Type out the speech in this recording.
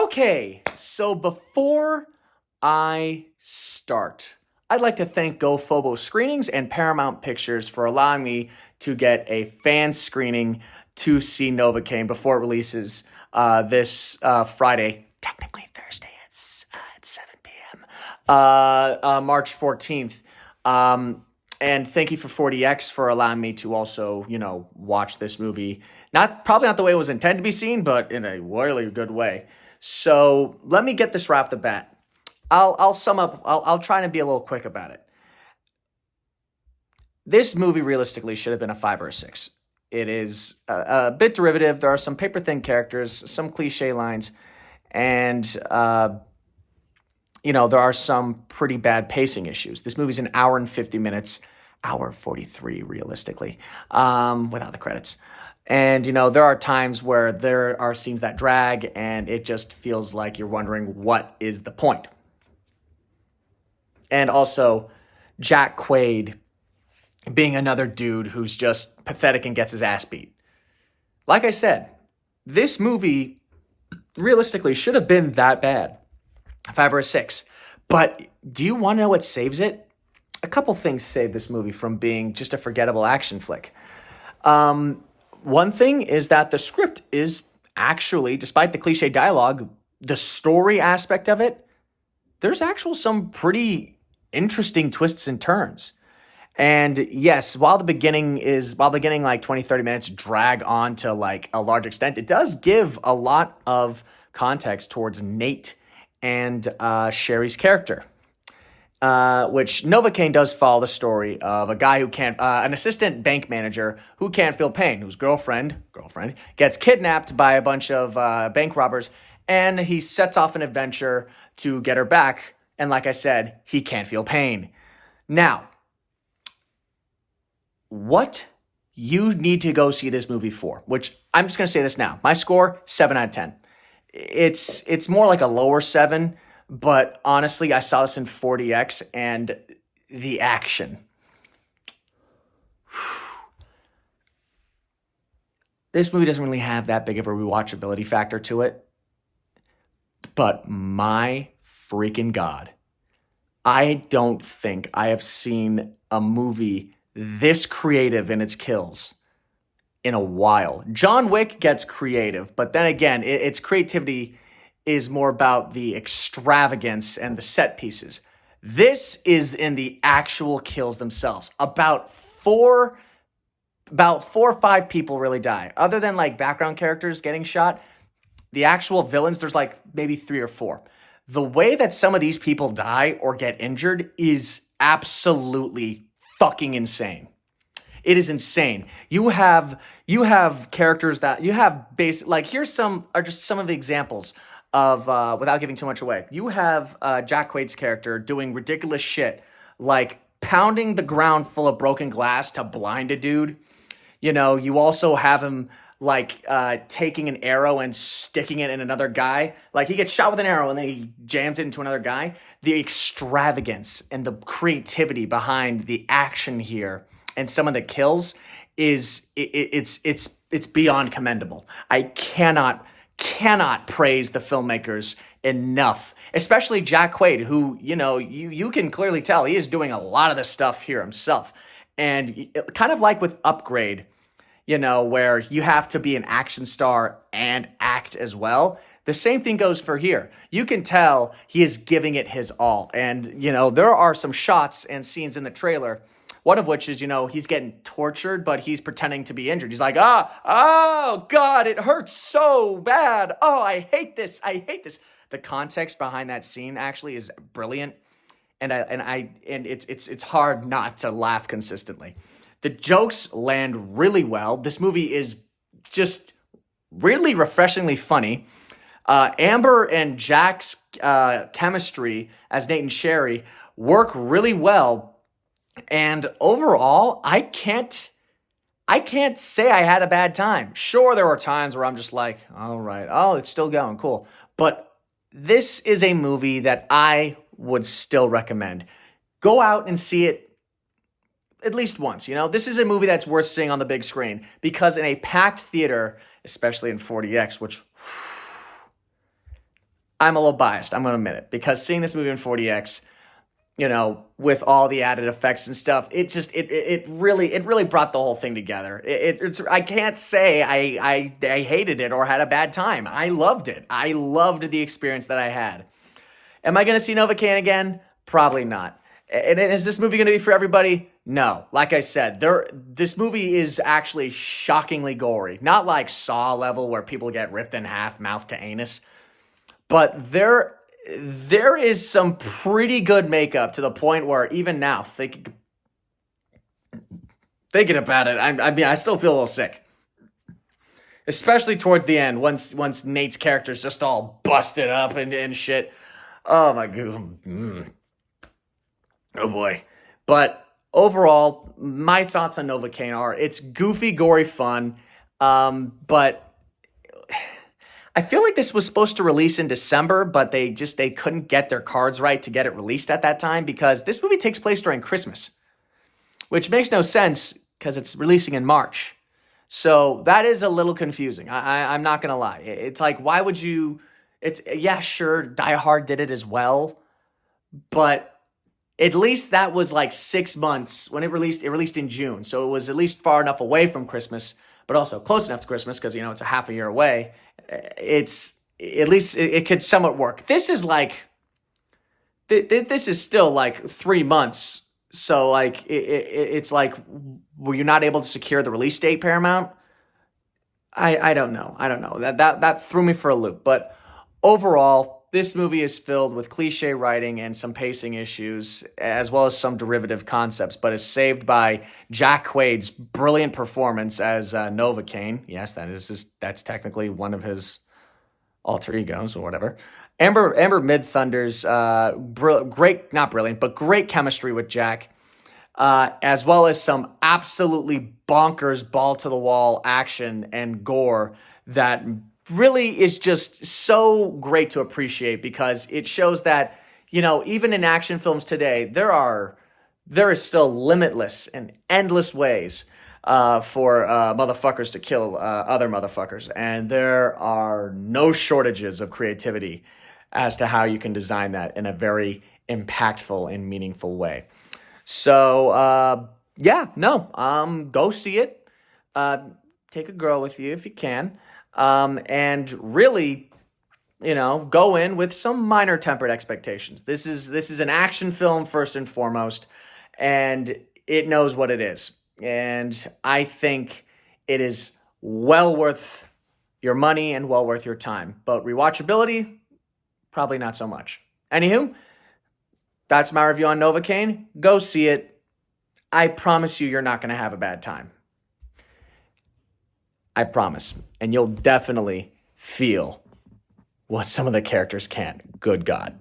Okay, so before I start, I'd like to thank GoPhobo Screenings and Paramount Pictures for allowing me to get a fan screening to see Novocaine before it releases this Friday, technically Thursday at 7 p.m., March 14th. And thank you for 40X for allowing me to also, watch this movie. Probably not the way it was intended to be seen, but in a really good way. So let me get this right off the bat. I'll sum up. I'll try to be a little quick about it. This movie realistically should have been a 5 or a 6. It is a bit derivative. There are some paper thin characters, some cliche lines, and there are some pretty bad pacing issues. This movie's an hour and 50 minutes, hour 43 realistically, without the credits. And, there are times where there are scenes that drag and it just feels like you're wondering what is the point. And also, Jack Quaid being another dude who's just pathetic and gets his ass beat. Like I said, this movie realistically should have been that bad. 5 or a 6. But do you want to know what saves it? A couple things save this movie from being just a forgettable action flick. One thing is that the script is actually, despite the cliche dialogue, the story aspect of it, there's actually some pretty interesting twists and turns. And yes, while the beginning like 20, 30 minutes drag on to like a large extent, it does give a lot of context towards Nate and Sherry's character. Which Novocaine does follow the story of a guy who can't, an assistant bank manager who can't feel pain, whose girlfriend gets kidnapped by a bunch of bank robbers, and he sets off an adventure to get her back. And like I said, he can't feel pain. Now, what you need to go see this movie for, which I'm just going to say this now. My score, 7 out of 10. It's more like a lower 7. But honestly, I saw this in 40X and the action. This movie doesn't really have that big of a rewatchability factor to it. But my freaking God, I don't think I have seen a movie this creative in its kills in a while. John Wick gets creative, but then again, its creativity is more about the extravagance and the set pieces. This is in the actual kills themselves. About four or five people really die. Other than like background characters getting shot, the actual villains, there's like maybe 3 or 4. The way that some of these people die or get injured is absolutely fucking insane. It is insane. You have characters that you have here's some of the examples of, without giving too much away. You have Jack Quaid's character doing ridiculous shit, like pounding the ground full of broken glass to blind a dude. You also have him taking an arrow and sticking it in another guy. Like he gets shot with an arrow and then he jams it into another guy. The extravagance and the creativity behind the action here and some of the kills is it's beyond commendable. I cannot praise the filmmakers enough, especially Jack Quaid, who, you can clearly tell he is doing a lot of the stuff here himself. And kind of like with Upgrade, where you have to be an action star and act as well. The same thing goes for here. You can tell he is giving it his all. And, there are some shots and scenes in the trailer, one of which is, he's getting tortured, but he's pretending to be injured. He's like, oh, God, it hurts so bad. Oh, I hate this. The context behind that scene actually is brilliant. And it's hard not to laugh consistently. The jokes land really well. This movie is just really refreshingly funny. Amber and Jack's chemistry as Nate and Sherry work really well. And overall, I can't say I had a bad time. Sure, there were times where I'm just like, all right, it's still going, cool. But this is a movie that I would still recommend. Go out and see it at least once. This is a movie that's worth seeing on the big screen because in a packed theater, especially in 40X, which I'm a little biased. I'm going to admit it, because seeing this movie in 40X, with all the added effects and stuff, it really brought the whole thing together. It's I can't say I hated it or had a bad time. I loved it. I loved the experience that I had. Am I going to see Novocaine again? Probably not. And is this movie going to be for everybody? No. Like I said, this movie is actually shockingly gory. Not like Saw level where people get ripped in half, mouth to anus. But there is some pretty good makeup to the point where even now, thinking about it, I mean, I still feel a little sick. Especially towards the end, once Nate's character's just all busted up and shit. Oh my god. Oh boy. But overall, my thoughts on Novocaine are it's goofy, gory fun. But I feel like this was supposed to release in December, but they couldn't get their cards right to get it released at that time, because this movie takes place during Christmas, which makes no sense because it's releasing in March. So that is a little confusing. I'm not going to lie. It's like, why would you... Yeah, sure, Die Hard did it as well, but at least that was like 6 months when it released. It released in June, so it was at least far enough away from Christmas, but also close enough to Christmas because, it's a half a year away. It's at least it could somewhat work. This is like... This is still like 3 months. So like it's like, were you not able to secure the release date, Paramount? I don't know. That threw me for a loop. But overall, this movie is filled with cliche writing and some pacing issues, as well as some derivative concepts, but is saved by Jack Quaid's brilliant performance as Novocaine. Yes, that's technically one of his alter egos or whatever. Amber Midthunder's great, not brilliant, but great chemistry with Jack, as well as some absolutely bonkers ball to the wall action and gore that really is just so great to appreciate, because it shows that, even in action films today, there is still limitless and endless ways for motherfuckers to kill other motherfuckers. And there are no shortages of creativity as to how you can design that in a very impactful and meaningful way. So, go see it. Take a girl with you if you can. And really, go in with some minor tempered expectations. This is an action film first and foremost, and it knows what it is. And I think it is well worth your money and well worth your time. But rewatchability, probably not so much. Anywho, that's my review on Novocaine. Go see it. I promise you're not going to have a bad time. I promise. And you'll definitely feel what some of the characters can't. Good God.